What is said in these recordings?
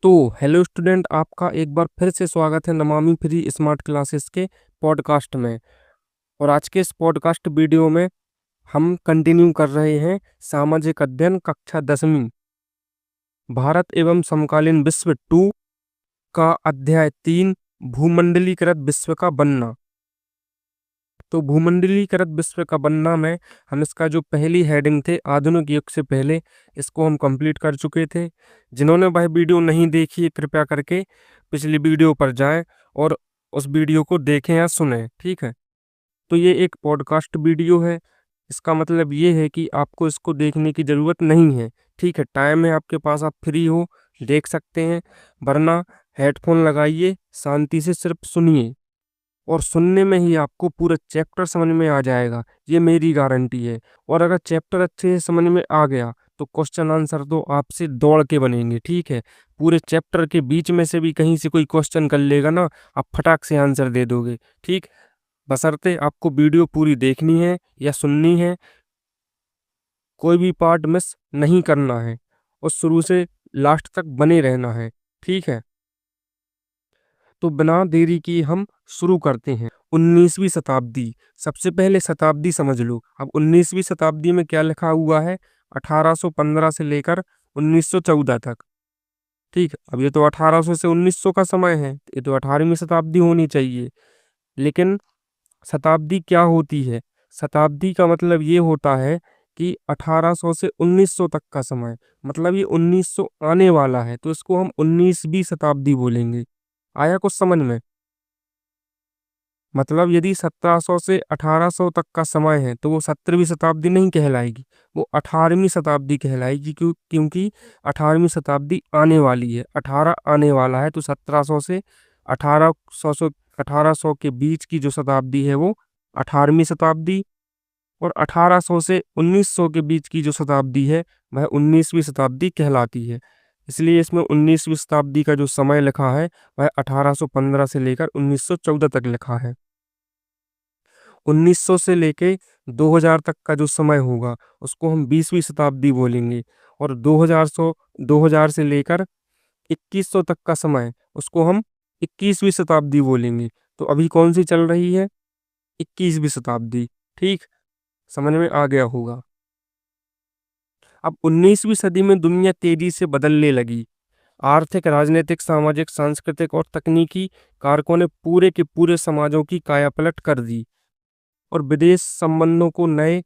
तो hello student, आपका एक बार फिर से स्वागत है नमामि फ्री स्मार्ट क्लासेस के पॉडकास्ट में। और आज के इस पॉडकास्ट वीडियो में हम कंटिन्यू कर रहे हैं सामाजिक अध्ययन कक्षा 10वीं भारत एवं समकालीन विश्व 2 का अध्याय 3 भूमंडलीकृत विश्व का बनना। तो भूमंडलीकृत विश्व का बनना में हम इसका जो पहली हेडिंग थे आधुनिक युग से पहले, इसको हम कंप्लीट कर चुके थे। जिन्होंने वह वीडियो नहीं देखी है कृपया करके पिछली वीडियो पर जाएं और उस वीडियो को देखें या सुनें, ठीक है। तो ये एक पॉडकास्ट वीडियो है, इसका मतलब ये है कि आपको इसको देखने की ज़रूरत नहीं है, ठीक है। टाइम है आपके पास, आप फ्री हो देख सकते हैं, वरना हेडफोन लगाइए, शांति से सिर्फ सुनिए और सुनने में ही आपको पूरा चैप्टर समझ में आ जाएगा, ये मेरी गारंटी है। और अगर चैप्टर अच्छे से समझ में आ गया तो क्वेश्चन आंसर तो आपसे दौड़ के बनेंगे, ठीक है। पूरे चैप्टर के बीच में से भी कहीं से कोई क्वेश्चन कर लेगा ना, आप फटाक से आंसर दे दोगे, ठीक। बशर्ते आपको वीडियो पूरी देखनी है या सुननी है, कोई भी पार्ट मिस नहीं करना है और शुरू से लास्ट तक बने रहना है, ठीक है। तो बिना देरी की हम शुरू करते हैं। 19वीं शताब्दी, सबसे पहले शताब्दी समझ लो। अब 19वीं शताब्दी में क्या लिखा हुआ है, 1815 से लेकर 1914 तक, ठीक। अब ये तो 1800 से 1900 का समय है, ये तो 18वीं शताब्दी होनी चाहिए। लेकिन शताब्दी क्या होती है? शताब्दी का मतलब ये होता है कि 1800 से 1900 तक का समय, मतलब ये 1900 आने वाला है, तो इसको हम 19वीं शताब्दी बोलेंगे। आया कुछ समझ में? मतलब यदि 1700 से 1800 तक का समय है तो वो 17वीं शताब्दी नहीं कहलाएगी, वो 18वीं शताब्दी कहलाएगी। क्योंकि 18वीं शताब्दी आने वाली है, 18 आने वाला है, तो 1700 से 1800 के बीच की जो शताब्दी है वो 18वीं शताब्दी, और 1800 से 1900 के बीच की जो शताब्दी है वह 19वीं शताब्दी कहलाती है। इसलिए इसमें 19वीं शताब्दी का जो समय लिखा है वह 1815 से लेकर 1914 तक लिखा है। 1900 से लेके 2000 तक का जो समय होगा उसको हम 20वीं शताब्दी बोलेंगे, और 2000 से लेकर 2100 तक का समय उसको हम 21वीं शताब्दी बोलेंगे। तो अभी कौन सी चल रही है? 21वीं शताब्दी, ठीक। समझ में आ गया होगा। अब 19वीं सदी में दुनिया तेजी से बदलने लगी। आर्थिक, राजनीतिक, सामाजिक, सांस्कृतिक और तकनीकी कारकों ने पूरे के पूरे समाजों की कायापलट कर दी और विदेश संबंधों को नए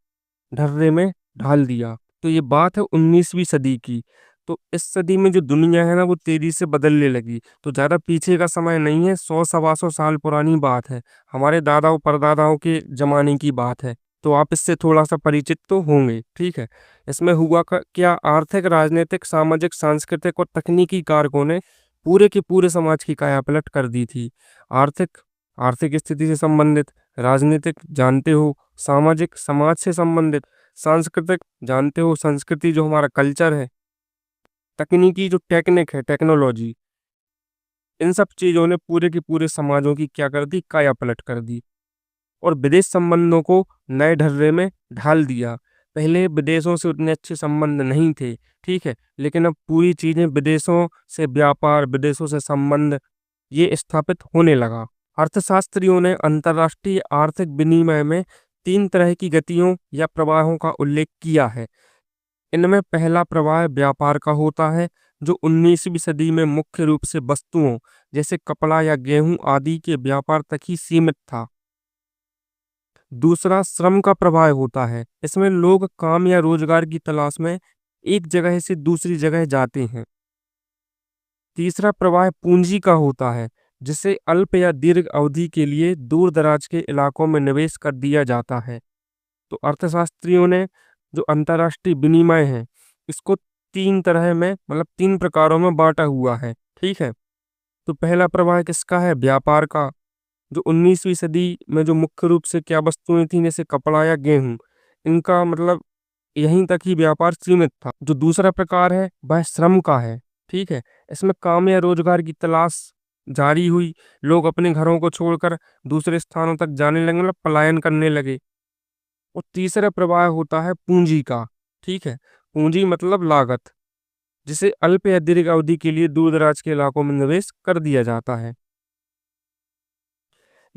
ढर्रे में ढाल दिया। तो ये बात है 19वीं सदी की। तो इस सदी में जो दुनिया है ना वो तेजी से बदलने लगी। तो ज़्यादा पीछे का समय नहीं है, 100 सवा 100 साल पुरानी बात है, हमारे दादाओं परदादाओं के ज़माने की बात है। तो आप इससे थोड़ा सा परिचित तो होंगे, ठीक है। इसमें हुआ क्या, आर्थिक, राजनीतिक, सामाजिक, सांस्कृतिक और तकनीकी कारकों ने पूरे के पूरे समाज की कायापलट कर दी थी। आर्थिक, आर्थिक स्थिति से संबंधित, राजनीतिक जानते हो, सामाजिक, समाज से संबंधित, सांस्कृतिक जानते हो, संस्कृति जो हमारा कल्चर है, तकनीकी जो टेक्निक है, टेक्नोलॉजी, इन सब चीज़ों ने पूरे के पूरे समाजों की क्या कर दी, कायापलट कर दी और विदेश संबंधों को नए ढर्रे में ढाल दिया। पहले विदेशों से उतने अच्छे संबंध नहीं थे, ठीक है, लेकिन अब पूरी चीज़ें विदेशों से व्यापार, विदेशों से संबंध ये स्थापित होने लगा। अर्थशास्त्रियों ने अंतर्राष्ट्रीय आर्थिक विनिमय में 3 तरह की गतियों या प्रवाहों का उल्लेख किया है। इनमें पहला प्रवाह व्यापार का होता है, जो 19वीं सदी में मुख्य रूप से वस्तुओं जैसे कपड़ा या गेहूं आदि के व्यापार तक ही सीमित था। दूसरा श्रम का प्रवाह होता है, इसमें लोग काम या रोजगार की तलाश में एक जगह से दूसरी जगह जाते हैं। तीसरा प्रवाह पूंजी का होता है, जिसे अल्प या दीर्घ अवधि के लिए दूर दराज के इलाकों में निवेश कर दिया जाता है। तो अर्थशास्त्रियों ने जो अंतर्राष्ट्रीय विनिमय है इसको 3 तरह में, मतलब 3 प्रकारों में बांटा हुआ है, ठीक है। तो पहला प्रवाह किसका है? व्यापार का, जो 19वीं सदी में जो मुख्य रूप से क्या वस्तुएं थी, जैसे कपड़ा या गेहूं, इनका मतलब यहीं तक ही व्यापार सीमित था। जो दूसरा प्रकार है वह श्रम का है, ठीक है। इसमें काम या रोजगार की तलाश जारी हुई, लोग अपने घरों को छोड़कर दूसरे स्थानों तक जाने लगे, मतलब पलायन करने लगे। और तीसरा प्रवाह होता है पूंजी का, ठीक है। पूंजी मतलब लागत, जिसे अल्प या दीर्घ अवधि के लिए दूर दराज के इलाकों में निवेश कर दिया जाता है।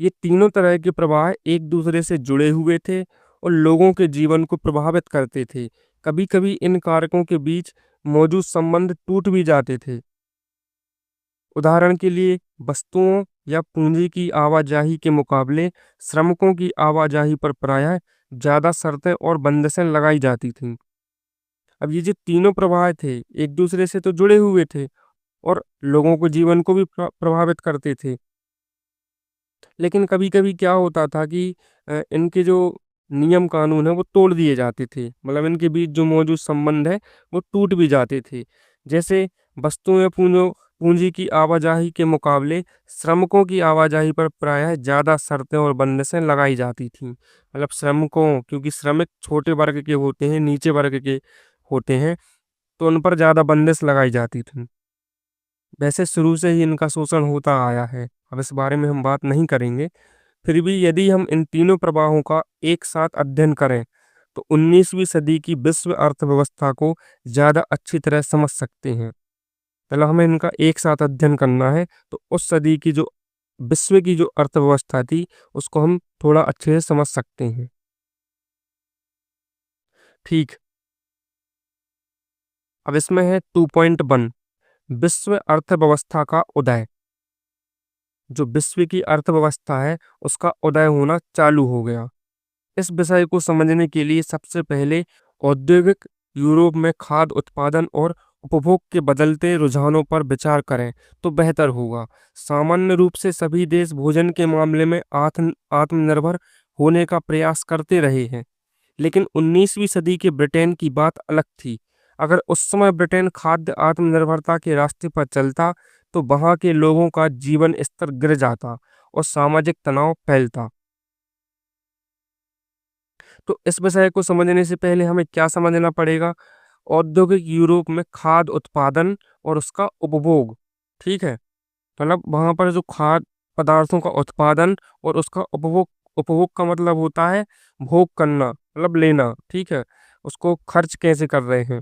ये तीनों तरह के प्रवाह एक दूसरे से जुड़े हुए थे और लोगों के जीवन को प्रभावित करते थे। कभी-कभी इन कारकों के बीच मौजूद संबंध टूट भी जाते थे। उदाहरण के लिए वस्तुओं या पूंजी की आवाजाही के मुकाबले श्रमिकों की आवाजाही पर प्रायः ज़्यादा शर्तें और बंदिशें लगाई जाती थीं। अब ये जो तीनों प्रवाह थे, एक दूसरे से तो जुड़े हुए थे और लोगों के जीवन को भी प्रभावित करते थे। लेकिन कभी-कभी क्या होता था कि इनके जो नियम कानून हैं वो तोड़ दिए जाते थे। मतलब इनके बीच जो मौजूद संबंध है वो टूट भी जाते थे। जैसे वस्तुओं या पूंजी की आवाजाही के मुकाबले श्रमिकों की आवाजाही पर प्रायः ज़्यादा शर्तें और बंदिशें लगाई जाती थीं। मतलब श्रमिकों, क्योंकि श्रमिक छोटे वर्ग के होते हैं, नीचे वर्ग के होते हैं, तो उन पर ज़्यादा बंदिश लगाई जाती थी। वैसे शुरू से ही इनका शोषण होता आया है, अब इस बारे में हम बात नहीं करेंगे। फिर भी यदि हम इन तीनों प्रवाहों का एक साथ अध्ययन करें, तो 19वीं सदी की विश्व अर्थव्यवस्था को ज़्यादा अच्छी तरह समझ सकते हैं। पहले हमें इनका एक साथ अध्ययन करना है, तो उस सदी की जो विश्व की जो अर्थव्यवस्था थी, उसको हम थोड़ा अच्छे से समझ सकते हैं। ठीक, अब इसमें है 2.1 विश्व अर्थव्यवस्था का उदय। जो विश्व की अर्थव्यवस्था है, उसका उदय होना चालू हो गया। इस विषय को समझने के लिए सबसे पहले औद्योगिक यूरोप में खाद्य उत्पादन और उपभोग के बदलते रुझानों पर विचार करें तो बेहतर होगा। सामान्य रूप से सभी देश भोजन के मामले में आत्मनिर्भर होने का प्रयास करते रहे हैं, लेकिन 19वीं सदी के ब्रिटेन की बात अलग थी। अगर उस समय ब्रिटेन खाद्य आत्मनिर्भरता के रास्ते पर चलता, तो वहाँ के लोगों का जीवन स्तर गिर जाता और सामाजिक तनाव फैलता। तो इस विषय को समझने से पहले हमें क्या समझना पड़ेगा? औद्योगिक यूरोप में खाद्य उत्पादन और उसका उपभोग, ठीक है? मतलब वहाँ पर जो खाद्य पदार्थों का उत्पादन और उसका उपभोग, उपभोग का मतलब होता है भोग करना, मतलब लेना, ठीक है? उसको खर्च कैसे कर रहे हैं?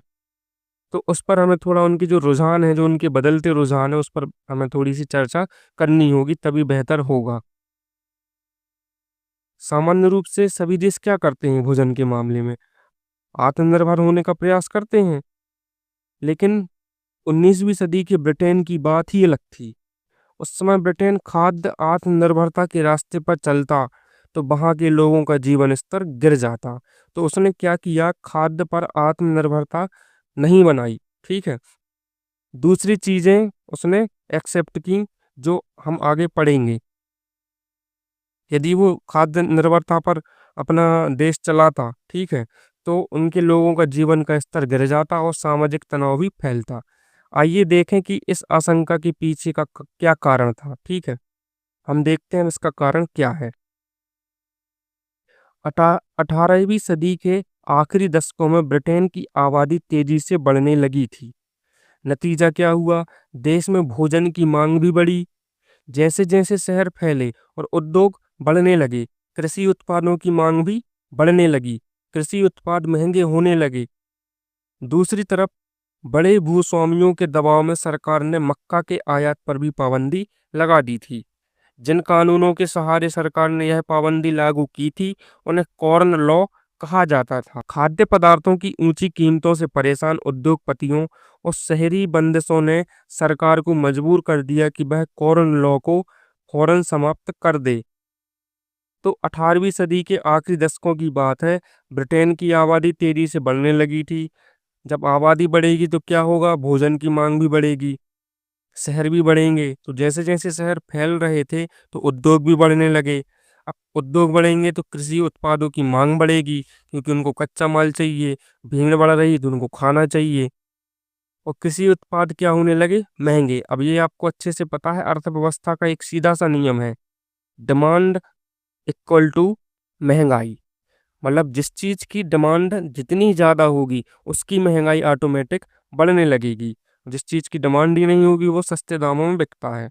तो उस पर हमें थोड़ा उनकी जो रुझान है, जो उनके बदलते रुझान है, उस पर हमें थोड़ी-सी चर्चा करनी होगी, तभी बेहतर होगा। सामान्य रूप से सभी देश क्या करते हैं भोजन के मामले में? आत्मनिर्भर होने का प्रयास करते हैं, लेकिन 19वीं सदी के ब्रिटेन की बात ही अलग थी। उस समय ब्रिटेन खाद्य आत्मनिर्भरता के रास्ते पर चलता, तो वहाँ के लोगों का जीवन स्तर गिर जाता। तो उसने क्या किया, खाद्य पर आत्मनिर्भरता नहीं बनाई, ठीक है? दूसरी चीज़ें उसने एक्सेप्ट की, जो हम आगे पढ़ेंगे। यदि वो खाद्य निर्भरता पर अपना देश चलाता, ठीक है, तो उनके लोगों का जीवन का स्तर गिर जाता और सामाजिक तनाव भी फैलता। आइए देखें कि इस आशंका के पीछे का क्या कारण था, ठीक है? हम देखते हैं इसका कारण क्या है। 18वीं सदी के आखिरी दशकों में ब्रिटेन की आबादी तेजी से बढ़ने लगी थी। नतीजा क्या हुआ? देश में भोजन की मांग भी बढ़ी। जैसे-जैसे शहर फैले और उद्योग बढ़ने लगे, कृषि उत्पादों की मांग भी बढ़ने लगी। कृषि उत्पाद महंगे होने लगे। दूसरी तरफ बड़े भूस्वामियों के दबाव में सरकार ने मक्का के आयात पर भी पाबंदी लगा दी थी। जिन कानूनों के सहारे सरकार ने यह पाबंदी लागू की थी, उन्हें कॉर्न लॉ कहा जाता था। खाद्य पदार्थों की ऊंची कीमतों से परेशान उद्योगपतियों और शहरी बंदिशों ने सरकार को मजबूर कर दिया कि वह कॉर्न लॉ को फौरन समाप्त कर दे। तो 18वीं सदी के आखिरी दशकों की बात है। ब्रिटेन की आबादी तेजी से बढ़ने लगी थी। जब आबादी बढ़ेगी तो क्या होगा? भोजन की मांग भी बढ़ेगी, शहर भी बढ़ेंगे। तो जैसे-जैसे शहर फैल रहे थे, तो उद्योग भी बढ़ने लगे। अब उद्योग बढ़ेंगे तो कृषि उत्पादों की मांग बढ़ेगी, क्योंकि उनको कच्चा माल चाहिए। भीड़ बढ़ रही तो उनको खाना चाहिए और कृषि उत्पाद क्या होने लगे? महँगे। अब ये आपको अच्छे से पता है, अर्थव्यवस्था का एक सीधा-सा नियम है, डिमांड इक्वल टू महँगाई। मतलब जिस चीज़ की डिमांड जितनी ज़्यादा होगी, उसकी महँगाई ऑटोमेटिक बढ़ने लगेगी। जिस चीज़ की डिमांड ही नहीं होगी, वो सस्ते दामों में बिकता है।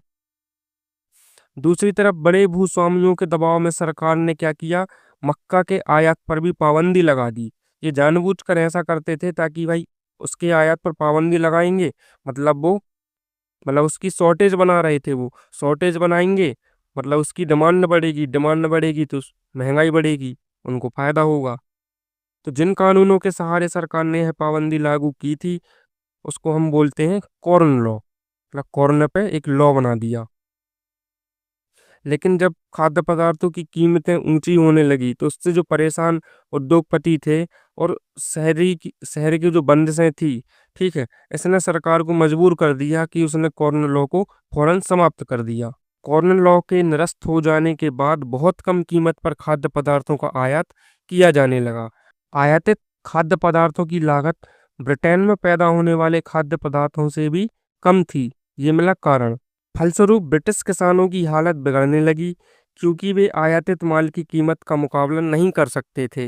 दूसरी तरफ बड़े भूस्वामियों के दबाव में सरकार ने क्या किया? मक्का के आयात पर भी पाबंदी लगा दी। ये जानबूझकर ऐसा करते थे ताकि भाई उसके आयात पर पाबंदी लगाएंगे, मतलब वो मतलब उसकी शॉर्टेज बना रहे थे, वो शॉर्टेज बनाएंगे, मतलब उसकी डिमांड बढ़ेगी, डिमांड बढ़ेगी तो महंगाई बढ़ेगी, उनको फायदा होगा। तो जिन कानूनों के सहारे सरकार ने यह पाबंदी लागू की थी, उसको हम बोलते हैं कॉर्न लॉ। मतलब कॉर्न पे एक लॉ बना दिया। लेकिन जब खाद्य पदार्थों की कीमतें ऊंची होने लगी, तो उससे जो परेशान उद्योगपति थे और शहर की जो बंदिशें थी, ठीक है, इसने सरकार को मजबूर कर दिया कि उसने कॉर्न लॉ को फौरन समाप्त कर दिया। कॉर्न लॉ के निरस्त हो जाने के बाद बहुत कम कीमत पर खाद्य पदार्थों का आयात किया जाने लगा। आयातित खाद्य पदार्थों की लागत ब्रिटेन में पैदा होने वाले खाद्य पदार्थों से भी कम थी। ये मिला कारण। फलस्वरूप ब्रिटिश किसानों की हालत बिगड़ने लगी, क्योंकि वे आयातित माल की कीमत का मुकाबला नहीं कर सकते थे।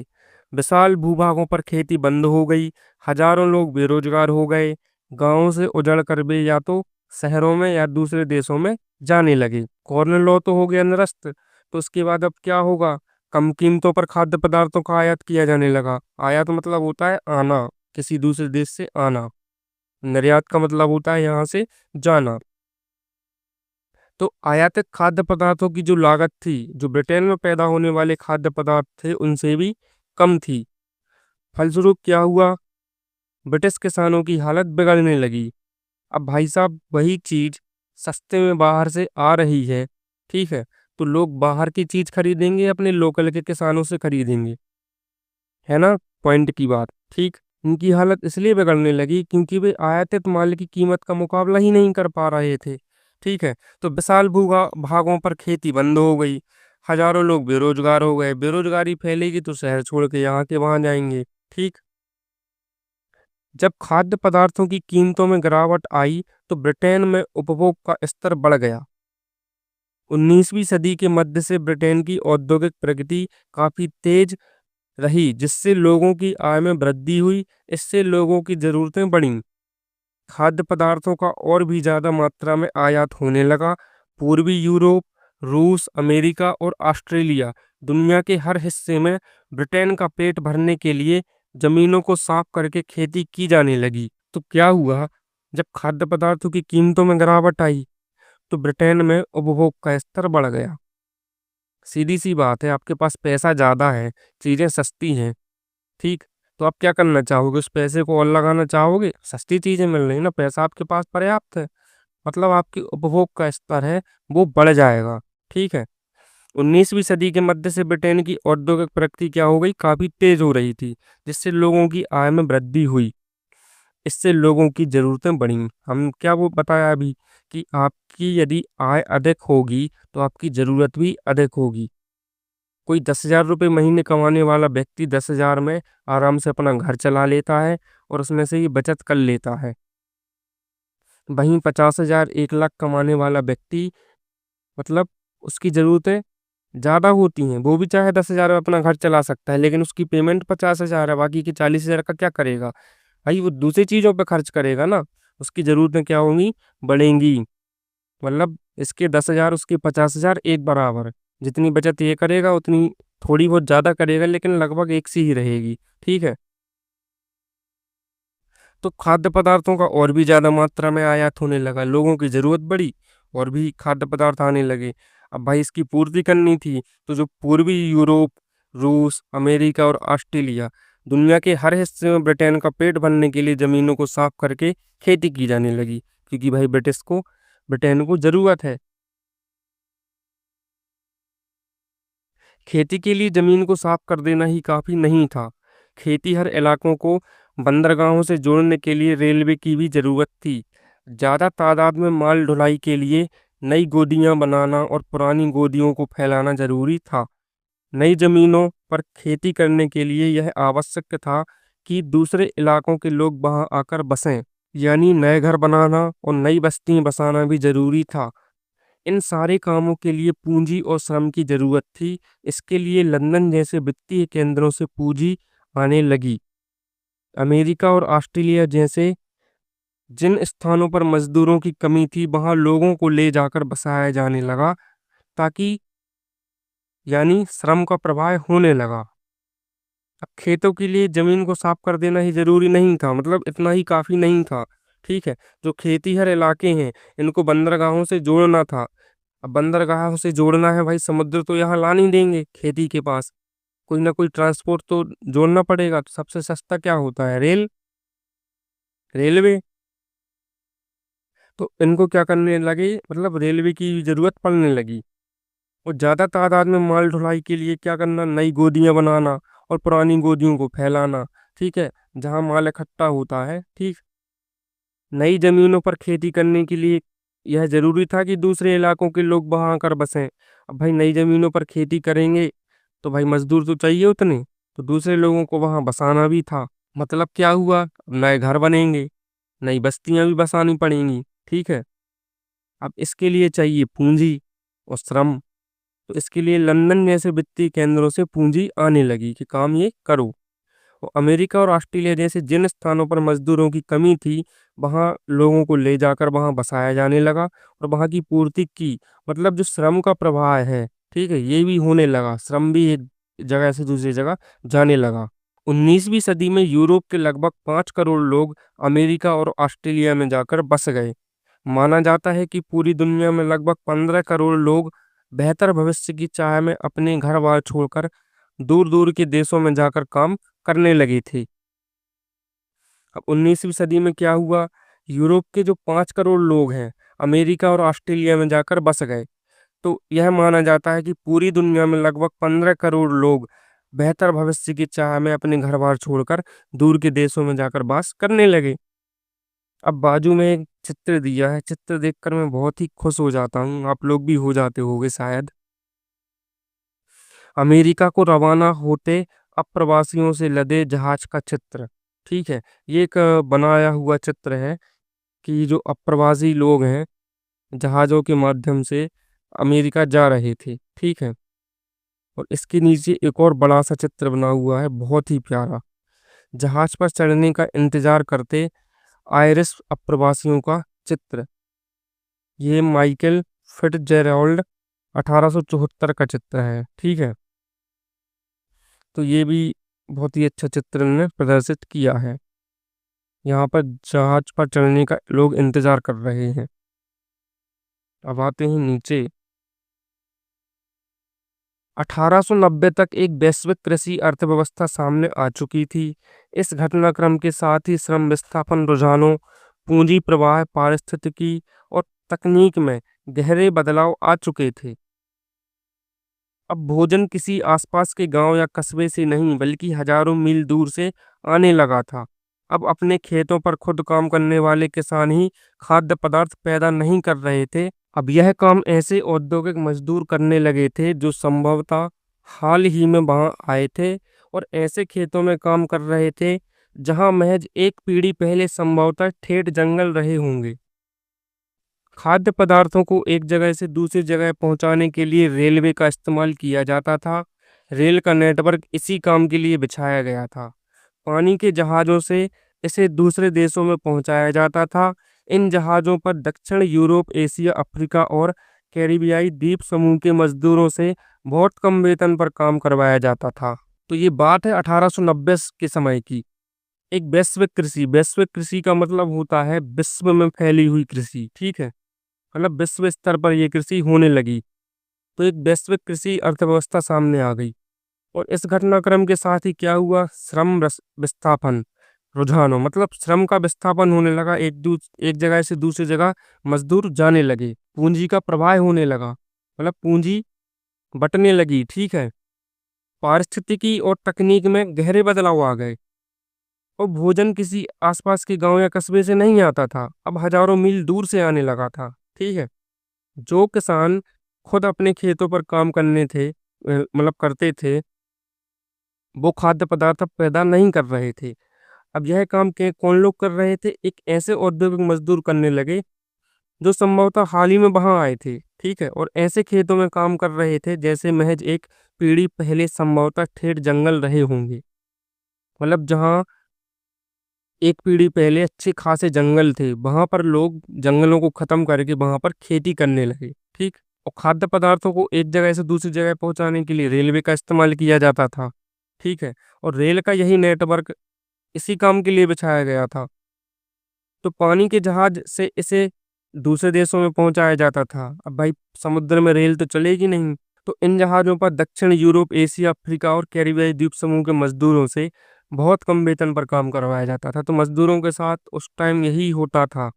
विशाल भूभागों पर खेती बंद हो गई, हजारों लोग बेरोजगार हो गए, गांवों से उजड़ कर वे या तो शहरों में या दूसरे देशों में जाने लगे। कॉर्न लॉ तो हो गया निरस्त, तो उसके बाद अब क्या होगा? कम कीमतों पर खाद्य पदार्थों का आयात किया जाने लगा। आयात मतलब होता है आना, किसी दूसरे देश से आना। निर्यात का मतलब होता है यहाँ से जाना। तो आयातित खाद्य पदार्थों की जो लागत थी, जो ब्रिटेन में पैदा होने वाले खाद्य पदार्थ थे, उनसे भी कम थी। फलस्वरूप क्या हुआ? ब्रिटिश किसानों की हालत बिगड़ने लगी। अब भाई साहब, वही चीज सस्ते में बाहर से आ रही है, ठीक है, तो लोग बाहर की चीज खरीदेंगे, अपने लोकल के किसानों से खरीदेंगे, है ना? पॉइंट की बात, ठीक। इनकी हालत इसलिए बिगड़ने लगी क्योंकि वे आयातित माल की कीमत का मुकाबला ही नहीं कर पा रहे थे, ठीक है। तो विशाल भूगा भागों पर खेती बंद हो गई, हजारों लोग बेरोजगार हो गए। बेरोजगारी फैलेगी तो शहर छोड़ के यहाँ के वहां जाएंगे, ठीक। जब खाद्य पदार्थों की कीमतों में गिरावट आई, तो ब्रिटेन में उपभोग का स्तर बढ़ गया। 19वीं सदी के मध्य से ब्रिटेन की औद्योगिक प्रगति काफी तेज रही, जिससे लोगों की आय में वृद्धि हुई। इससे लोगों की जरूरतें बढ़ीं। खाद्य पदार्थों का और भी ज्यादा मात्रा में आयात होने लगा। पूर्वी यूरोप, रूस, अमेरिका और ऑस्ट्रेलिया, दुनिया के हर हिस्से में ब्रिटेन का पेट भरने के लिए जमीनों को साफ करके खेती की जाने लगी। तो क्या हुआ? जब खाद्य पदार्थों की कीमतों में गिरावट आई, तो ब्रिटेन में उपभोग का स्तर बढ़ गया। सीधी सी बात है, आपके पास पैसा ज्यादा है, चीजें सस्ती हैं, ठीक, तो आप क्या करना चाहोगे? उस पैसे को और लगाना चाहोगे? सस्ती चीजें मिल रही ना, पैसा आपके पास पर्याप्त है, मतलब आपकी उपभोग का स्तर है वो बढ़ जाएगा, ठीक है। 19वीं सदी के मध्य से ब्रिटेन की औद्योगिक प्रगति क्या हो गई? काफी तेज हो रही थी, जिससे लोगों की आय में वृद्धि हुई। इससे लोगों की जरूरतें बढ़ी। हम क्या वो बताया अभी कि आपकी यदि आय अधिक होगी, तो आपकी जरूरत भी अधिक होगी। कोई 10,000 रुपये महीने कमाने वाला व्यक्ति 10,000 में आराम से अपना घर चला लेता है और उसमें से ही बचत कर लेता है। वहीं 50,000, 1 लाख कमाने वाला व्यक्ति, मतलब उसकी ज़रूरतें ज़्यादा होती हैं। वो भी चाहे 10,000 में अपना घर चला सकता है, लेकिन उसकी पेमेंट 50,000 है, बाकी के 40,000 का क्या करेगा? भाई वो दूसरी चीज़ों पे खर्च करेगा ना, उसकी ज़रूरतें क्या होंगी? बढ़ेंगी। मतलब इसके 10,000, उसके 50,000 एक बराबर। जितनी बचत ये करेगा उतनी थोड़ी बहुत ज़्यादा करेगा, लेकिन लगभग एक सी ही रहेगी, ठीक है। तो खाद्य पदार्थों का और भी ज़्यादा मात्रा में आयात होने लगा, लोगों की ज़रूरत बढ़ी और भी खाद्य पदार्थ आने लगे। अब भाई इसकी पूर्ति करनी थी, तो जो पूर्वी यूरोप, रूस, अमेरिका और ऑस्ट्रेलिया, दुनिया के हर हिस्से में ब्रिटेन का पेट भरने के लिए ज़मीनों को साफ करके खेती की जाने लगी, क्योंकि भाई ब्रिटेन को ज़रूरत है। खेती के लिए जमीन को साफ कर देना ही काफी नहीं था। खेती हर इलाकों को बंदरगाहों से जोड़ने के लिए रेलवे की भी जरूरत थी। ज्यादा तादाद में माल ढुलाई के लिए नई गोदियां बनाना और पुरानी गोदियों को फैलाना जरूरी था। नई जमीनों पर खेती करने के लिए यह आवश्यक था कि दूसरे इलाकों के लोग वहां आकर बसें, यानी नए घर बनाना और नई बस्तियां बसाना भी जरूरी था। इन सारे कामों के लिए पूंजी और श्रम की जरूरत थी। इसके लिए लंदन जैसे वित्तीय केंद्रों से पूंजी आने लगी। अमेरिका और ऑस्ट्रेलिया जैसे जिन स्थानों पर मजदूरों की कमी थी, वहां लोगों को ले जाकर बसाया जाने लगा, ताकि यानी श्रम का प्रवाह होने लगा। अब खेतों के लिए जमीन को साफ कर देना ही जरूरी नहीं था, मतलब इतना ही काफी नहीं था। ठीक है, जो खेतीहर इलाके हैं इनको बंदरगाहों से जोड़ना था। अब बंदरगाहों से जोड़ना है भाई, समुद्र तो यहाँ ला नहीं देंगे खेती के पास, कोई ना कोई ट्रांसपोर्ट तो जोड़ना पड़ेगा। तो सबसे सस्ता क्या होता है? रेलवे। तो इनको क्या करने लगे, मतलब रेलवे की जरूरत पड़ने लगी। और ज्यादा तादाद में माल ढुलाई के लिए क्या करना, नई गोदियां बनाना और पुरानी गोदियों को फैलाना। ठीक है, जहां माल इकट्ठा होता है। ठीक, नई जमीनों पर खेती करने के लिए यह जरूरी था कि दूसरे इलाकों के लोग वहां आकर बसें। अब भाई नई जमीनों पर खेती करेंगे तो भाई मजदूर तो चाहिए उतने, तो दूसरे लोगों को वहां बसाना भी था। मतलब क्या हुआ, अब नए घर बनेंगे, नई बस्तियां भी बसानी पड़ेंगी। ठीक है, अब इसके लिए चाहिए पूंजी और श्रम। तो इसके लिए लंदन जैसे वित्तीय केंद्रों से पूंजी आने लगी कि काम ये करो। और अमेरिका और ऑस्ट्रेलिया जैसे जिन स्थानों पर मजदूरों की कमी थी, वहां लोगों को ले जाकर वहां बसाया जाने लगा और वहां की पूर्ति की, मतलब जो श्रम का प्रवाह है, ठीक है, ये भी होने लगा। श्रम भी एक जगह से दूसरी जगह जाने लगा। 19वीं सदी में यूरोप के लगभग 5 करोड़ लोग अमेरिका और ऑस्ट्रेलिया में जाकर बस गए। माना जाता है कि पूरी दुनिया में लगभग 15 करोड़ लोग बेहतर भविष्य की चाह में अपने घर बार छोड़कर दूर दूर के देशों में जाकर काम करने लगे थे। अब 19वीं सदी में क्या हुआ, यूरोप के जो 5 करोड़ लोग हैं अमेरिका और ऑस्ट्रेलिया में जाकर बस गए। तो यह माना जाता है कि पूरी दुनिया में लगभग 15 करोड़ लोग बेहतर भविष्य की चाह में अपने घर बार छोड़कर दूर के देशों में जाकर वास करने लगे। अब बाजू में एक चित्र दिया है, चित्र देखकर मैं बहुत ही खुश हो जाता हूँ, आप लोग भी हो जाते होंगे शायद। अमेरिका को रवाना होते अप्रवासियों से लदे जहाज का चित्र। ठीक है, ये एक बनाया हुआ चित्र है कि जो अप्रवासी लोग हैं जहाजों के माध्यम से अमेरिका जा रहे थे। ठीक है, और इसके नीचे एक और बड़ा सा चित्र बना हुआ है, बहुत ही प्यारा। जहाज पर चढ़ने का इंतजार करते आयरिश अप्रवासियों का चित्र। ये माइकल फिट्जजेराल्ड 1874 का चित्र है। ठीक है, तो ये भी बहुत ही अच्छा चित्र ने प्रदर्शित किया है। यहाँ पर जहाज पर चढ़ने का लोग इंतजार कर रहे हैं। अब आते हैं नीचे। 1890 तक एक वैश्विक कृषि अर्थव्यवस्था सामने आ चुकी थी। इस घटनाक्रम के साथ ही श्रम विस्थापन रुझानों, पूंजी प्रवाह, पारिस्थितिकी और तकनीक में गहरे बदलाव आ चुके थे। अब भोजन किसी आसपास के गांव या कस्बे से नहीं बल्कि हजारों मील दूर से आने लगा था। अब अपने खेतों पर खुद काम करने वाले किसान ही खाद्य पदार्थ पैदा नहीं कर रहे थे। अब यह काम ऐसे औद्योगिक मजदूर करने लगे थे जो संभवतः हाल ही में वहां आए थे और ऐसे खेतों में काम कर रहे थे जहां महज एक पीढ़ी पहले संभवतः ठेठ जंगल रहे होंगे। खाद्य पदार्थों को एक जगह से दूसरी जगह पहुंचाने के लिए रेलवे का इस्तेमाल किया जाता था। रेल का नेटवर्क इसी काम के लिए बिछाया गया था। पानी के जहाज़ों से इसे दूसरे देशों में पहुंचाया जाता था। इन जहाज़ों पर दक्षिण यूरोप, एशिया, अफ्रीका और कैरिबियाई द्वीप समूह के मजदूरों से बहुत कम वेतन पर काम करवाया जाता था। तो ये बात है 1890 के समय की। एक वैश्विक कृषि का मतलब होता है विश्व में फैली हुई कृषि। ठीक है, मतलब विश्व स्तर पर यह कृषि होने लगी। तो एक वैश्विक कृषि अर्थव्यवस्था सामने आ गई। और इस घटनाक्रम के साथ ही क्या हुआ, विस्थापन रुझानों, मतलब श्रम का विस्थापन होने लगा। एक जगह से दूसरी जगह मजदूर जाने लगे। पूंजी का प्रवाह होने लगा, मतलब पूंजी बटने लगी। ठीक है, पारिस्थितिकी और तकनीक में गहरे बदलाव आ गए। और भोजन किसी आसपास के गांव या कस्बे से नहीं आता था, अब हजारों मील दूर से आने लगा था। ठीक है, जो किसान खुद अपने खेतों पर काम करने थे, मतलब करते थे, वो खाद्य पदार्थ अब पैदा नहीं कर रहे थे। अब यह काम के कौन लोग कर रहे थे, एक ऐसे औद्योगिक मजदूर करने लगे जो संभवतः हाल ही में वहां आए थे। ठीक है, और ऐसे खेतों में काम कर रहे थे जैसे महज एक पीढ़ी पहले संभवतः ठेठ जंगल रहे होंगे। मतलब जहाँ एक पीढ़ी पहले अच्छे खासे जंगल थे, वहां पर लोग जंगलों को खत्म करके वहां पर खेती करने लगे। ठीक, और खाद्य पदार्थों को एक जगह से दूसरी जगह पहुंचाने के लिए रेलवे का इस्तेमाल किया जाता था। ठीक है। और रेल का यही नेटवर्क इसी काम के लिए बिछाया गया था। तो पानी के जहाज से इसे दूसरे देशों में पहुंचाया जाता था। अब भाई समुद्र में रेल तो चलेगी नहीं, तो इन जहाज़ों पर दक्षिण यूरोप, एशिया, अफ्रीका और कैरिबियाई द्वीप समूह के मजदूरों से बहुत कम वेतन पर काम करवाया जाता था। तो मजदूरों के साथ उस टाइम यही होता था,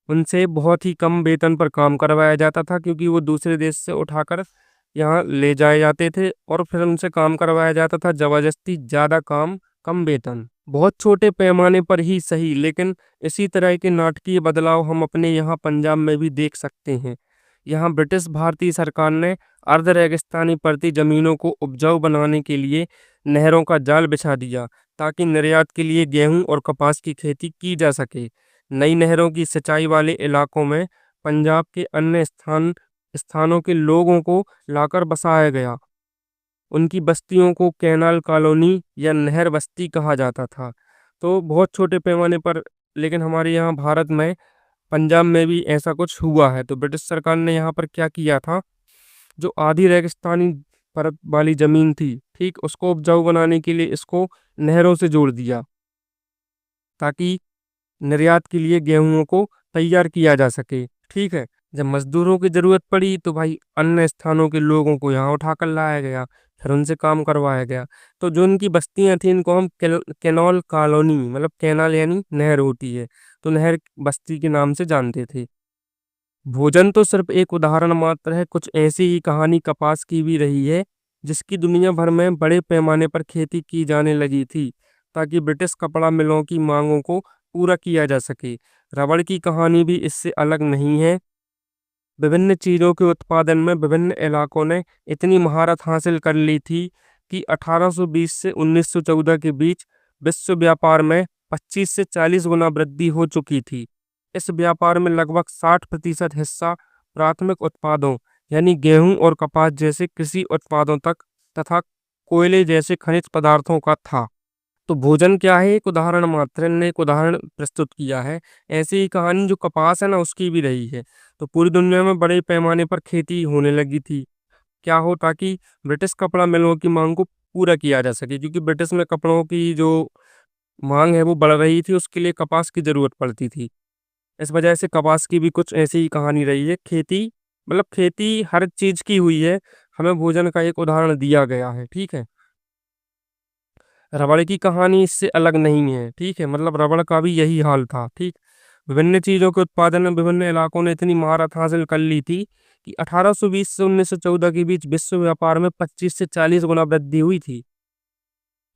उनसे बहुत ही कम वेतन पर काम करवाया जाता था, क्योंकि वो दूसरे देश से उठाकर यहाँ ले जाए जाते थे और फिर उनसे काम करवाया जाता था जबरदस्ती, ज़्यादा काम कम वेतन। बहुत छोटे पैमाने पर ही सही, लेकिन इसी तरह के नाटकीय बदलाव हम अपने यहाँ पंजाब में भी देख सकते हैं। यहाँ ब्रिटिश भारतीय सरकार ने अर्ध रेगिस्तानी पड़ती जमीनों को उपजाऊ बनाने के लिए नहरों का जाल बिछा दिया, ताकि निर्यात के लिए गेहूं और कपास की खेती की जा सके। नई नहरों की सिंचाई वाले इलाकों में पंजाब के अन्य स्थानों के लोगों को लाकर बसाया गया। उनकी बस्तियों को कैनाल कॉलोनी या नहर बस्ती कहा जाता था। तो बहुत छोटे पैमाने पर, लेकिन हमारे यहाँ भारत में पंजाब में भी ऐसा कुछ हुआ है। तो ब्रिटिश सरकार ने यहाँ पर क्या किया था, जो आधी रेगिस्तानी परत वाली जमीन थी, ठीक, उसको उपजाऊ बनाने के लिए इसको नहरों से जोड़ दिया, ताकि निर्यात के लिए गेहूं को तैयार किया जा सके। ठीक है। जब मजदूरों की जरूरत पड़ी तो भाई अन्य स्थानों के लोगों को यहाँ उठाकर लाया गया, फिर उनसे काम करवाया गया। तो जो उनकी बस्तियां थी, इनको हम कैनॉल कॉलोनी, मतलब कैनाल यानी नहर होती है, तो नहर बस्ती के नाम से जानते थे। भोजन तो सिर्फ एक उदाहरण मात्र है, कुछ ऐसी ही कहानी कपास की भी रही है, जिसकी दुनिया भर में बड़े पैमाने पर खेती की जाने लगी थी, ताकि ब्रिटिश कपड़ा मिलों की मांगों को पूरा किया जा सके। रबड़ की कहानी भी इससे अलग नहीं है। विभिन्न चीज़ों के उत्पादन में विभिन्न इलाकों ने इतनी महारत हासिल कर ली थी कि 1820 से 1914 के बीच विश्व व्यापार में 25 से 40 गुना वृद्धि हो चुकी थी। इस व्यापार में लगभग 60% हिस्सा प्राथमिक उत्पादों यानी गेहूं और कपास जैसे कृषि उत्पादों तक तथा कोयले जैसे खनिज पदार्थों का था। तो भोजन क्या है, एक उदाहरण मात्र ने एक उदाहरण प्रस्तुत किया है। ऐसी ही कहानी जो कपास है ना, उसकी भी रही है। तो पूरी दुनिया में बड़े पैमाने पर खेती होने लगी थी। क्या हो, ताकि ब्रिटिश कपड़ा मिलों की मांग को पूरा किया जा सके, क्योंकि ब्रिटिश में कपड़ों की जो मांग है वो बढ़ रही थी, उसके लिए कपास की जरूरत पड़ती थी। इस वजह से कपास की भी कुछ ऐसी ही कहानी रही है। खेती मतलब खेती हर चीज की हुई है, हमें भोजन का एक उदाहरण दिया गया है। ठीक है। रबड़ की कहानी इससे अलग नहीं है। ठीक है, मतलब रबड़ का भी यही हाल था। ठीक, विभिन्न चीजों के उत्पादन में विभिन्न इलाकों ने इतनी महारत हासिल कर ली थी कि 1820 से 1914 के बीच विश्व व्यापार में 25 से 40 गुना वृद्धि हुई थी।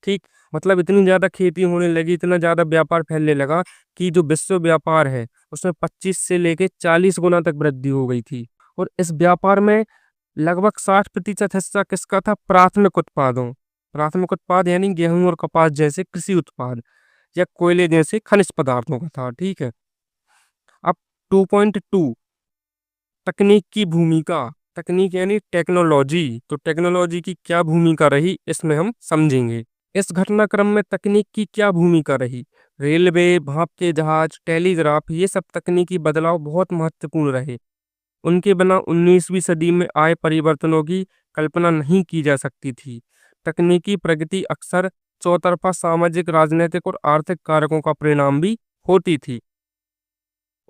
ठीक, मतलब इतनी ज्यादा खेती होने लगी, इतना ज्यादा व्यापार फैलने लगा कि जो विश्व व्यापार है उसमें 25 से लेके 40 गुना तक वृद्धि हो गई थी। और इस व्यापार में लगभग 60% हिस्सा किसका था, प्राथमिक उत्पादों। प्राथमिक उत्पाद यानी गेहूं और कपास जैसे कृषि उत्पाद या कोयले जैसे खनिज पदार्थों का था। ठीक है। अब 2.2 तकनीक की भूमिका। तकनीक यानी टेक्नोलॉजी। तो टेक्नोलॉजी की क्या भूमिका रही, इसमें हम समझेंगे। इस घटनाक्रम में तकनीक की क्या भूमिका रही। रेलवे, भाप के जहाज, टेलीग्राफ, ये सब तकनीकी बदलाव बहुत महत्वपूर्ण रहे। उनके बिना 19वीं सदी में आए परिवर्तनों की कल्पना नहीं की जा सकती थी। तकनीकी प्रगति अक्सर चौतरफा सामाजिक, राजनीतिक और आर्थिक कारकों का परिणाम भी होती थी।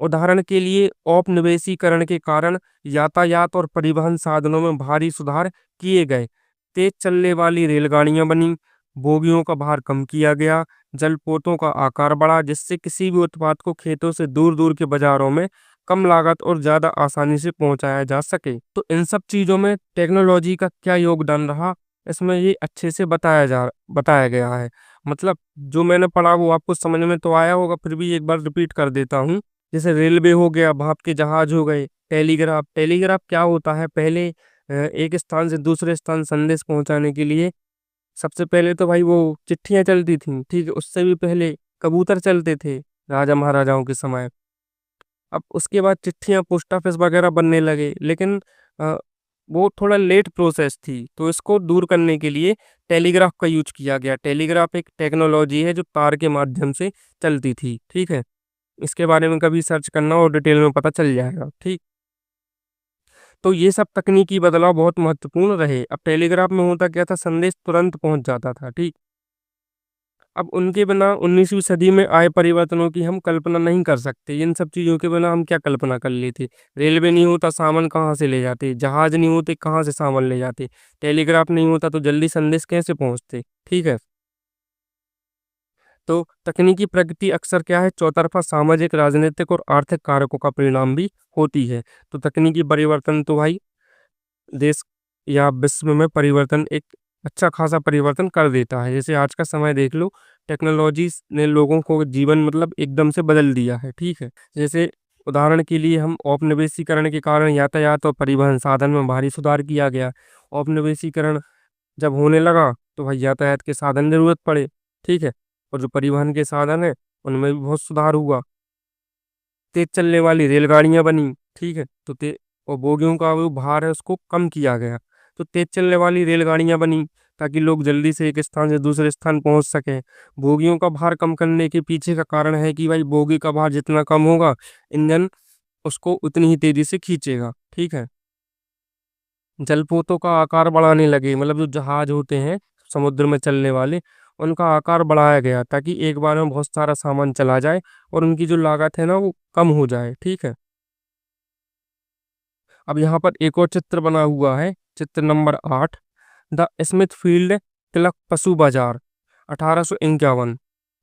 उदाहरण के लिए औपनिवेशीकरण के कारण यातायात और परिवहन साधनों में भारी सुधार किए गए। तेज चलने वाली रेलगाड़ियां बनी, बोगियों का भार कम किया गया, जलपोतों का आकार बढ़ा, जिससे किसी भी उत्पाद को खेतों से दूर दूर के बाजारों में कम लागत और ज्यादा आसानी से पहुंचाया जा सके। तो इन सब चीजों में टेक्नोलॉजी का क्या योगदान रहा, इसमें ये अच्छे से बताया गया है। मतलब जो मैंने पढ़ा वो आपको समझ में तो आया होगा, फिर भी एक बार रिपीट कर देता हूँ। जैसे रेलवे हो गया, भाप के जहाज हो गए, टेलीग्राफ। टेलीग्राफ क्या होता है, पहले एक स्थान से दूसरे स्थान संदेश पहुंचाने के लिए सबसे पहले तो भाई वो चिट्ठियां चलती थी। ठीक है, उससे भी पहले कबूतर चलते थे राजा महाराजाओं के समय। अब उसके बाद चिट्ठियां पोस्ट ऑफिस वगैरह बनने लगे, लेकिन अ, वो थोड़ा लेट प्रोसेस थी, तो इसको दूर करने के लिए टेलीग्राफ का यूज किया गया। टेलीग्राफ एक टेक्नोलॉजी है जो तार के माध्यम से चलती थी। ठीक है, इसके बारे में कभी सर्च करना और डिटेल में पता चल जाएगा। ठीक, तो ये सब तकनीकी बदलाव बहुत महत्वपूर्ण रहे। अब टेलीग्राफ में होता क्या था, संदेश तुरंत पहुंच जाता था, ठीक। अब उनके बिना 19वीं सदी में आए परिवर्तनों की हम कल्पना नहीं कर सकते। इन सब चीज़ों के बिना हम क्या कल्पना कर लेते। रेलवे नहीं होता, सामान कहाँ से ले जाते, जहाज नहीं होते, कहाँ से सामान ले जाते, टेलीग्राफ नहीं होता तो जल्दी संदेश कैसे पहुंचते, ठीक है। तो तकनीकी प्रगति अक्सर क्या है, चौतरफा सामाजिक, राजनीतिक और आर्थिक कारकों का परिणाम भी होती है। तो तकनीकी परिवर्तन तो भाई देश या विश्व में परिवर्तन एक अच्छा खासा परिवर्तन कर देता है। जैसे आज का समय देख लो, टेक्नोलॉजी ने लोगों को जीवन मतलब एकदम से बदल दिया है, ठीक है। जैसे उदाहरण के लिए हम औपनिवेशीकरण के कारण यातायात और परिवहन साधन में भारी सुधार किया गया। औपनिवेशीकरण जब होने लगा तो भाई यातायात के साधन जरूरत पड़े, ठीक है। और जो परिवहन के साधन है उनमें भी बहुत सुधार हुआ। तेज चलने वाली रेलगाड़ियां बनी, ठीक है। तो और बोगियों का जो भार है उसको कम किया गया। तो तेज चलने वाली रेलगाड़ियां बनी ताकि लोग जल्दी से एक स्थान से दूसरे स्थान पहुंच सकें। बोगियों का भार कम करने के पीछे का कारण है कि भाई बोगी का भार जितना कम होगा, इंजन उसको उतनी ही तेजी से खींचेगा, ठीक है। जलपोतों का आकार बढ़ाने लगे, मतलब जो जहाज होते हैं समुद्र में चलने वाले, उनका आकार बढ़ाया गया ताकि एक बार में बहुत सारा सामान चला जाए और उनकी जो लागत है ना वो कम हो जाए, ठीक है। अब यहाँ पर एक और चित्र बना हुआ है, चित्र नंबर 8, द स्मिथफील्ड क्लर्क पशु बाजार 1851,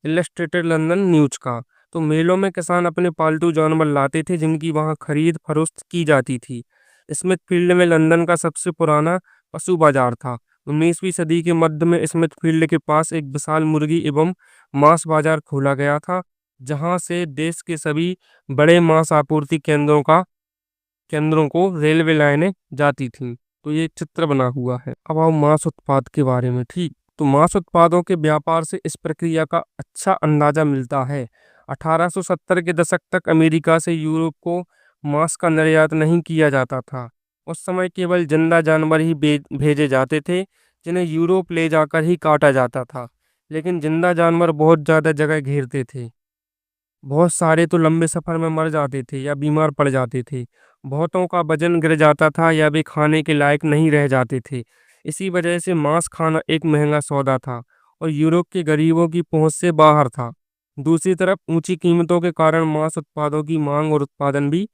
इलस्ट्रेटेड लंदन न्यूज का। तो मेलों में किसान अपने पालतू जानवर लाते थे जिनकी वहां खरीद फरोख्त की जाती थी। स्मिथफील्ड में लंदन का सबसे पुराना पशु बाजार था। 19वीं सदी के मध्य में स्मिथफील्ड के पास एक विशाल मुर्गी एवं मांस बाजार खोला गया था, जहां से देश के सभी बड़े मांस आपूर्ति केंद्रों को रेलवे लाइनें जाती थीं। तो ये चित्र बना हुआ है। अब आओ मांस उत्पाद के बारे में, ठीक। तो मांस उत्पादों के व्यापार से इस प्रक्रिया का अच्छा अंदाजा मिलता है। 1870 के दशक तक अमेरिका से यूरोप को मांस का निर्यात नहीं किया जाता था। उस समय केवल जिंदा जानवर ही भेजे जाते थे जिन्हें यूरोप ले जाकर ही काटा जाता था। लेकिन जिंदा जानवर बहुत ज्यादा जगह घेरते थे। बहुत सारे तो लंबे सफर में मर जाते थे या बीमार पड़ जाते थे। बहुतों का वजन गिर जाता था या वे खाने के लायक नहीं रह जाते थे। इसी वजह से मांस खाना एक महंगा सौदा था और यूरोप के गरीबों की पहुंच से बाहर था। दूसरी तरफ ऊंची कीमतों के कारण मांस उत्पादों की मांग और उत्पादन भी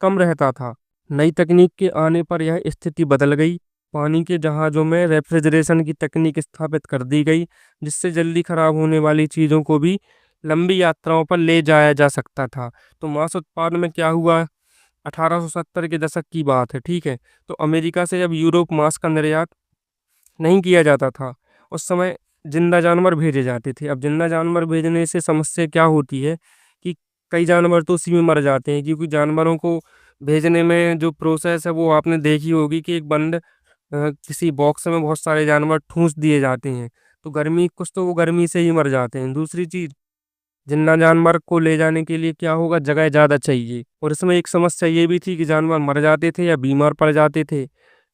कम रहता था। नई तकनीक के आने पर यह स्थिति बदल गई। पानी के जहाज़ों में रेफ्रिजरेशन की तकनीक स्थापित कर दी गई, जिससे जल्दी खराब होने वाली चीज़ों को भी लंबी यात्राओं पर ले जाया जा सकता था। तो मांस उत्पादन में क्या हुआ, 1870 के दशक की बात है, ठीक है। तो अमेरिका से जब यूरोप मांस का निर्यात नहीं किया जाता था, उस समय जिंदा जानवर भेजे जाते थे। अब जिंदा जानवर भेजने से समस्या क्या होती है कि कई जानवर तो उसी में मर जाते हैं, क्योंकि जानवरों को भेजने में जो प्रोसेस है वो आपने देखी होगी कि एक बंद किसी बॉक्स में बहुत सारे जानवर ठूंस दिए जाते हैं। तो गर्मी कुछ तो वो गर्मी से ही मर जाते हैं। दूसरी चीज, जिंदा जानवर को ले जाने के लिए क्या होगा, जगह ज़्यादा चाहिए। और इसमें एक समस्या ये भी थी कि जानवर मर जाते थे या बीमार पड़ जाते थे,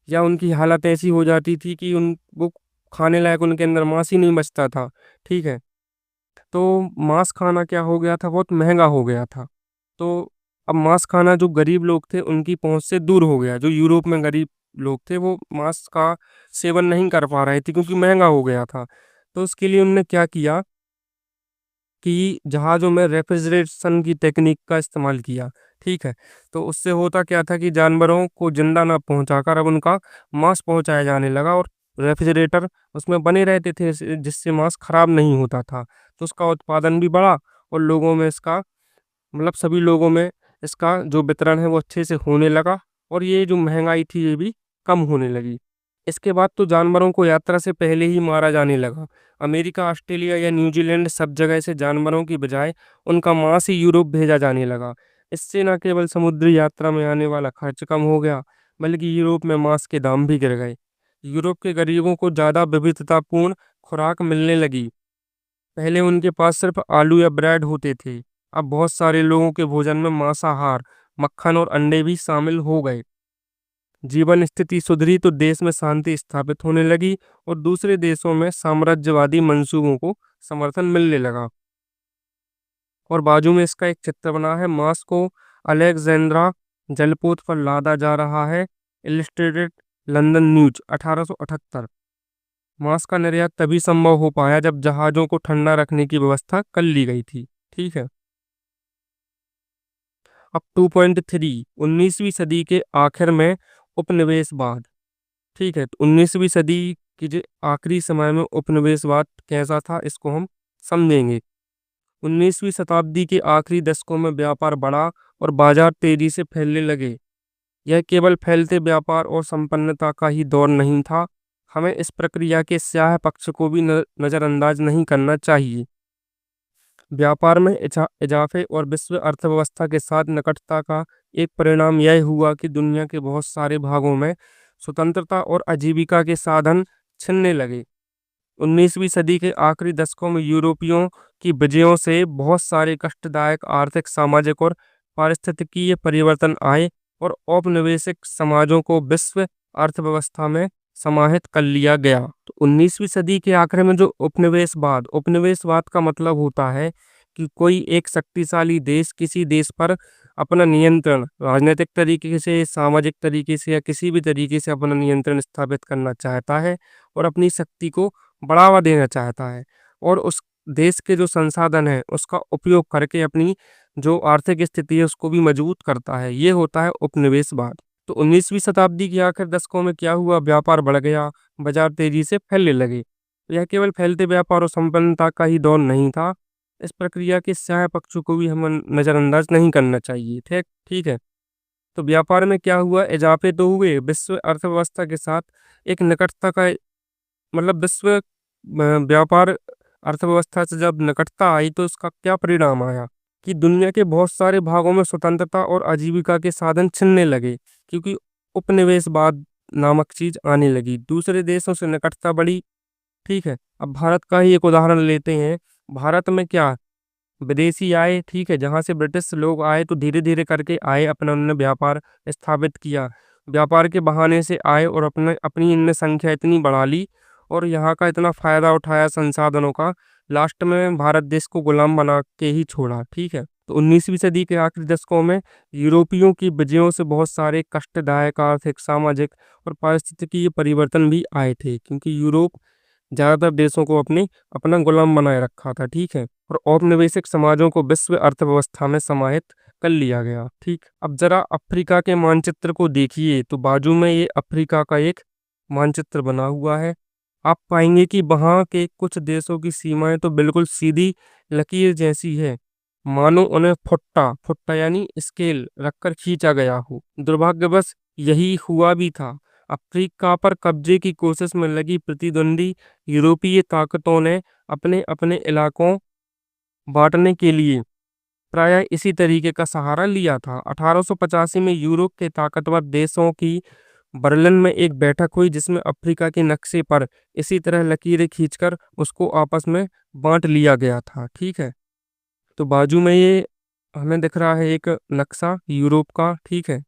या उनकी हालत ऐसी हो जाती थी कि उन वो खाने लायक उनके अंदर मांस ही नहीं बचता था, ठीक है। तो मांस खाना क्या हो गया था, बहुत महंगा हो गया था। तो अब मांस खाना जो गरीब लोग थे उनकी पहुंच से दूर हो गया। जो यूरोप में गरीब लोग थे वो मांस का सेवन नहीं कर पा रहे थे क्योंकि महंगा हो गया था। तो उसके लिए उन्होंने क्या किया कि जहाज़ों में रेफ्रिजरेशन की टेक्निक का इस्तेमाल किया, ठीक है। तो उससे होता क्या था कि जानवरों को जिंदा ना पहुंचाकर अब उनका मांस पहुंचाया जाने लगा, और रेफ्रिजरेटर उसमें बने रहते थे जिससे मांस खराब नहीं होता था। तो उसका उत्पादन भी बढ़ा और लोगों में इसका मतलब सभी लोगों में इसका जो वितरण है वो अच्छे से होने लगा, और ये जो महंगाई थी ये भी कम होने लगी। इसके बाद तो जानवरों को यात्रा से पहले ही मारा जाने लगा। अमेरिका, ऑस्ट्रेलिया या न्यूजीलैंड सब जगह से जानवरों की बजाय उनका मांस ही यूरोप भेजा जाने लगा। इससे न केवल समुद्री यात्रा में आने वाला खर्च कम हो गया, बल्कि यूरोप में मांस के दाम भी गिर गए। यूरोप के गरीबों को ज़्यादा विविधतापूर्ण खुराक मिलने लगी। पहले उनके पास सिर्फ आलू या ब्रेड होते थे, अब बहुत सारे लोगों के भोजन में मांसाहार, मक्खन और अंडे भी शामिल हो गए। जीवन स्थिति सुधरी तो देश में शांति स्थापित होने लगी और दूसरे देशों में साम्राज्यवादी मंसूबों को समर्थन मिलने लगा। और बाजू में इसका एक चित्र बना है, मांस को अलेक्जेंड्रा जलपोत पर लादा जा रहा है। Illustrated London news 1878। मांस का निर्यात तभी संभव हो पाया जब जहाजों को ठंडा रखने की व्यवस्था कर ली गई थी। ठीक है। अब 2.3, 19वीं सदी के आखिर में उपनिवेशवाद। ठीक है, तो 19वीं सदी की जो आखिरी समय में उपनिवेशवाद कैसा था इसको हम समझेंगे। 19वीं शताब्दी के आखिरी दशकों में व्यापार बढ़ा और बाजार तेजी से फैलने लगे। यह केवल फैलते व्यापार और संपन्नता का ही दौर नहीं था। हमें इस प्रक्रिया के स्याह पक्ष को भी नजरअंदाज नहीं करना चाहिए। व्यापार में इजाफे और विश्व अर्थव्यवस्था के साथ निकटता का एक परिणाम यह हुआ कि दुनिया के बहुत सारे भागों में स्वतंत्रता और आजीविका के साधन छिनने लगे। 19वीं सदी के आखिरी दशकों में यूरोपियों की विजयों से बहुत सारे कष्टदायक आर्थिक, सामाजिक और पारिस्थितिकीय परिवर्तन आए और औपनिवेशिक समाजों को विश्व अर्थव्यवस्था में समाहित कर लिया गया। तो 19वीं सदी के आखिर में जो उपनिवेशवाद का मतलब होता है कि कोई एक शक्तिशाली देश किसी देश पर अपना नियंत्रण राजनीतिक तरीके से, सामाजिक तरीके से या किसी भी तरीके से अपना नियंत्रण स्थापित करना चाहता है और अपनी शक्ति को बढ़ावा देना चाहता है और उस देश के जो संसाधन है उसका उपयोग करके अपनी जो आर्थिक स्थिति है उसको भी मजबूत करता है। ये होता है उपनिवेशवाद। तो 19वीं शताब्दी के आखिर दशकों में क्या हुआ, व्यापार बढ़ गया, बाजार तेजी से फैलने लगे। तो यह केवल फैलते व्यापार और संपन्नता का ही दौर नहीं था। इस प्रक्रिया के स्याह पक्षों को भी हमें नजरअंदाज नहीं करना चाहिए। ठीक ठीक है। तो व्यापार में क्या हुआ, इजाफे तो हुए, विश्व अर्थव्यवस्था के साथ एक निकटता का मतलब व्यापार अर्थव्यवस्था से जब निकटता आई तो उसका क्या परिणाम आया कि दुनिया के बहुत सारे भागों में स्वतंत्रता और आजीविका के साधन छिनने लगे क्योंकि उपनिवेशवाद नामक चीज आने लगी। दूसरे देशों से निकटता बढ़ी। ठीक है। अब भारत का ही एक उदाहरण लेते हैं। भारत में क्या विदेशी आए, ठीक है, जहां से ब्रिटिश लोग आए तो धीरे धीरे करके आए, अपना उन्होंने व्यापार स्थापित किया। व्यापार के बहाने से आए और अपनी इनने संख्या इतनी बढ़ा ली और यहाँ का इतना फायदा उठाया संसाधनों का, लास्ट में भारत देश को गुलाम बना के ही छोड़ा। ठीक है। तो 19वीं सदी के आखिरी दशकों में यूरोपियों की विजयों से बहुत सारे कष्टदायक आर्थिक, सामाजिक और पारिस्थितिकीय परिवर्तन भी आए थे क्योंकि यूरोप ज्यादातर देशों को अपना गुलाम बनाए रखा था। ठीक है। और औपनिवेशिक समाजों को विश्व अर्थव्यवस्था में समाहित कर लिया गया। ठीक। अब जरा अफ्रीका के मानचित्र को देखिए, तो बाजू में ये अफ्रीका का एक मानचित्र बना हुआ है। आप पाएंगे कि वहां के कुछ देशों की सीमाएं तो बिल्कुल सीधी लकीर जैसी है, मानो उन्हें फुट्टा फुट्टा यानी स्केल रखकर खींचा गया हो। दुर्भाग्यवश यही हुआ भी था। अफ्रीका पर कब्जे की कोशिश में लगी प्रतिद्वंदी यूरोपीय ताकतों ने अपने अपने इलाकों बांटने के लिए प्रायः इसी तरीके का सहारा लिया था। 1885 में यूरोप के ताकतवर देशों की बर्लिन में एक बैठक हुई जिसमें अफ्रीका के नक्शे पर इसी तरह लकीरें खींचकर उसको आपस में बांट लिया गया था। ठीक है। तो बाजू में ये हमें दिख रहा है एक नक्शा यूरोप का। ठीक है।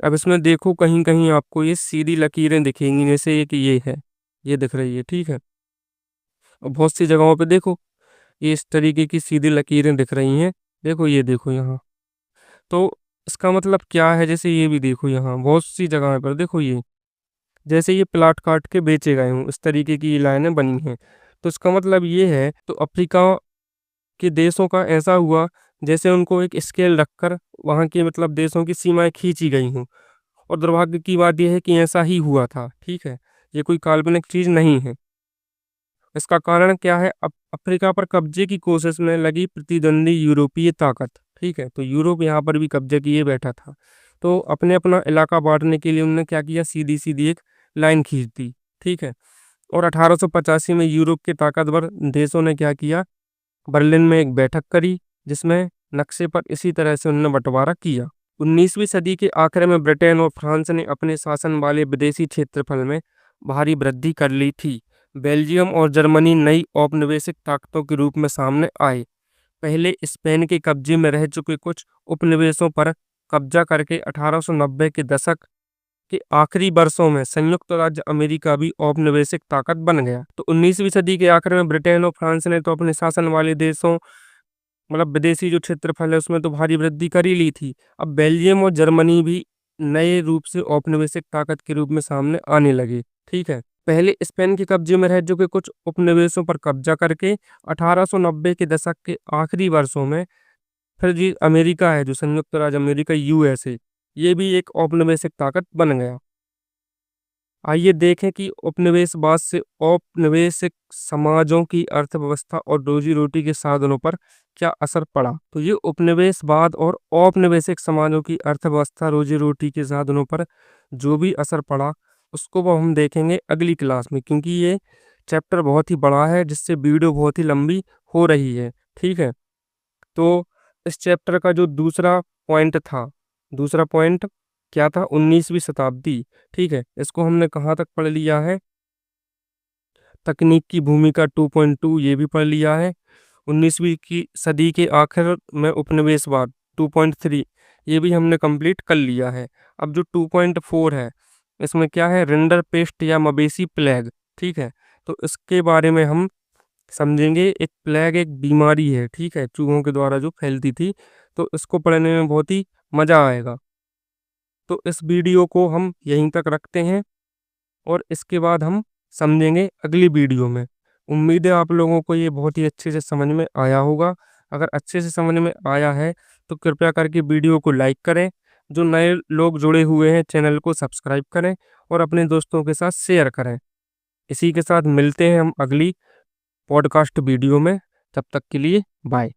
अब इसमें देखो कहीं कहीं आपको ये सीधी लकीरें दिखेंगी, जैसे एक ये है, ये दिख रही है। ठीक है। और बहुत सी जगहों पे देखो ये इस तरीके की सीधी लकीरें दिख रही हैं। देखो ये देखो यहाँ। तो इसका मतलब क्या है, जैसे ये भी देखो यहाँ बहुत सी जगह पर देखो ये जैसे ये प्लाट काट के बेचे गए हों, इस तरीके की लाइनें बनी हैं। तो इसका मतलब ये है, तो अफ्रीका के देशों का ऐसा हुआ जैसे उनको एक स्केल रखकर वहाँ के मतलब देशों की सीमाएं खींची गई हों। और दुर्भाग्य की बात यह है कि ऐसा ही हुआ था। ठीक है। ये कोई काल्पनिक चीज नहीं है। इसका कारण क्या है, अफ्रीका पर कब्जे की कोशिश में लगी प्रतिद्वंदी यूरोपीय ताकत। ठीक है। तो यूरोप यहाँ पर भी कब्जे किए बैठा था, तो अपने अपना इलाका बांटने के लिए उन्होंने क्या किया, सीधी सीधी एक लाइन खींच दी। ठीक है। और 1885 में यूरोप के ताकतवर देशों ने क्या किया, बर्लिन में एक बैठक करी जिसमें नक्शे पर इसी तरह से उन्होंने बंटवारा किया। 19वीं सदी के आखिर में ब्रिटेन और फ्रांस ने अपने शासन वाले विदेशी क्षेत्रफल में भारी वृद्धि कर ली थी। बेल्जियम और जर्मनी नई औपनिवेशिक ताकतों के रूप में सामने आए। पहले स्पेन के कब्जे में रह चुके कुछ उपनिवेशों पर कब्जा करके 1890 के दशक के आखिरी वर्षों में संयुक्त राज्य अमेरिका भी औपनिवेशिक ताकत बन गया। तो 19वीं सदी के आखिर में ब्रिटेन और फ्रांस ने तो अपने शासन वाले देशों मतलब विदेशी जो क्षेत्रफल है उसमें तो भारी वृद्धि कर ही ली थी। अब बेल्जियम और जर्मनी भी नए रूप से औपनिवेशिक ताकत के रूप में सामने आने लगे। ठीक है, पहले स्पेन के कब्जे में रह चुके कुछ उपनिवेशों पर कब्जा करके 1890 के दशक के आखिरी वर्षों में फिर जी अमेरिका है, जो संयुक्त राज्य अमेरिका यूएसए, ये भी एक औपनिवेशिक ताकत बन गया। आइए देखें कि उपनिवेशवाद से औपनिवेशिक समाजों की अर्थव्यवस्था और रोजी रोटी के साधनों पर क्या असर पड़ा। तो ये उपनिवेशवाद और औपनिवेशिक समाजों की अर्थव्यवस्था, रोजी रोटी के साधनों पर जो भी असर पड़ा, उसको वो हम देखेंगे अगली क्लास में, क्योंकि ये चैप्टर बहुत ही बड़ा है, जिससे वीडियो बहुत ही लंबी हो रही है। ठीक है, तो इस चैप्टर का जो दूसरा पॉइंट था, दूसरा पॉइंट क्या था, 19वीं शताब्दी। ठीक है, इसको हमने कहाँ तक पढ़ लिया है, तकनीक की भूमिका 2.2 ये भी पढ़ लिया है। 19वीं की सदी के आखिर में उपनिवेशवाद 2.3 ये भी हमने कंप्लीट कर लिया है। अब जो 2.4 है, इसमें क्या है, रिंडर पेस्ट या मवेशी प्लेग। ठीक है, तो इसके बारे में हम समझेंगे। एक प्लेग एक बीमारी है, ठीक है, चूहों के द्वारा जो फैलती थी, तो इसको पढ़ने में बहुत ही मजा आएगा। तो इस वीडियो को हम यहीं तक रखते हैं और इसके बाद हम समझेंगे अगली वीडियो में। उम्मीद है आप लोगों को ये बहुत ही अच्छे से समझ में आया होगा। अगर अच्छे से समझ में आया है तो कृपया करके वीडियो को लाइक करें। जो नए लोग जुड़े हुए हैं चैनल को सब्सक्राइब करें और अपने दोस्तों के साथ शेयर करें। इसी के साथ मिलते हैं हम अगली पॉडकास्ट वीडियो में। तब तक के लिए बाय।